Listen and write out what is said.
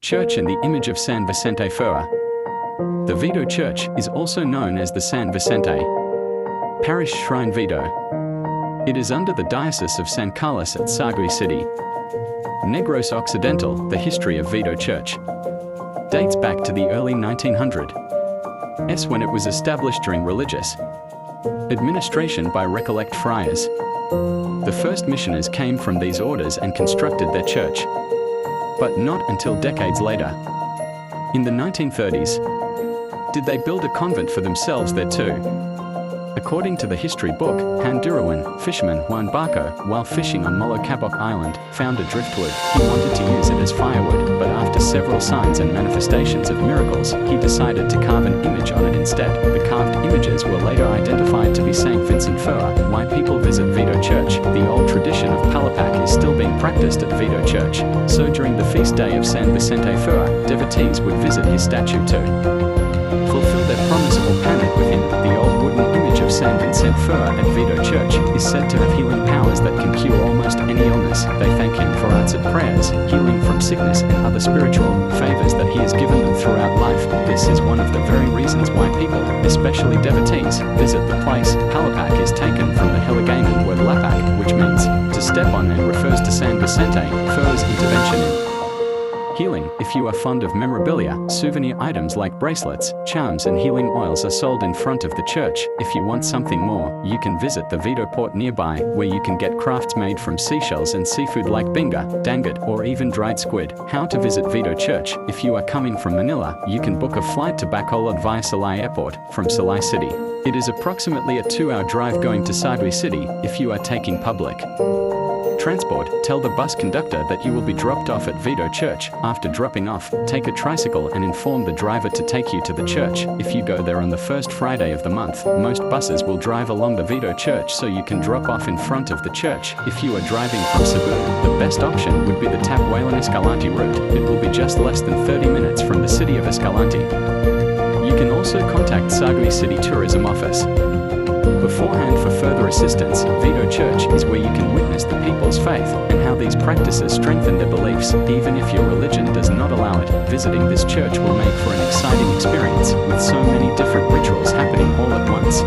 Church and the image of San Vicente Ferrer. The Vito Church is also known as the San Vicente Parish Shrine Vito. It is under the Diocese of San Carlos at Sagay City. Negros Occidental, the history of Vito Church, dates back to the early 1900s when it was established during religious administration by Recollect friars. The first missioners came from these orders and constructed their church, but not until decades later, in the 1930s, did they build a convent for themselves there too. According to the history book, Honduran fisherman Juan Barco, while fishing on Molo Cabot Island, found a driftwood. He wanted to use it as firewood, but after several signs and manifestations of miracles, he decided to carve an image on it instead. The carved images were later identified to be Saint Vincent Ferrer. Why people visit Vito Church? The old tradition of Palapac is still being practiced at Vito Church, so during the feast day of San Vicente Ferrer, devotees would visit his statue to fulfill their promise or panic with him. The old wooden image of San Vicente Ferrer at Vito Church is said to have healing powers that can cure almost any illness. They thank him for answered prayers, healing from sickness and other spiritual favors that he has given them throughout life. This is one of the very reasons why people, especially devotees, visit the place. Palapac is taken from the Hiligaynon word lapak, which means to step on, and refers to San Vicente Ferrer's intervention in healing. If you are fond of memorabilia, souvenir items like bracelets, charms and healing oils are sold in front of the church. If you want something more, you can visit the Vito port nearby, where you can get crafts made from seashells and seafood like binga, dangat, or even dried squid. How to visit Vito Church? If you are coming from Manila, you can book a flight to Bacolod via Sagay Airport from Sagay City. It is approximately a 2-hour drive going to Sagay City. If you are taking public transport, tell the bus conductor that you will be dropped off at Vito Church. After dropping off, take a tricycle and inform the driver to take you to the church. If you go there on the first Friday of the month, most buses will drive along the Vito Church so you can drop off in front of the church. If you are driving from Cebu, the best option would be the Tabualan Escalante route. It will be just less than 30 minutes from the city of Escalante. You can also contact Sagay City Tourism Office beforehand for further assistance. Vito Church is where you can witness the people's faith and how these practices strengthen their beliefs. Even if your religion does not allow it, visiting this church will make for an exciting experience, with so many different rituals happening all at once.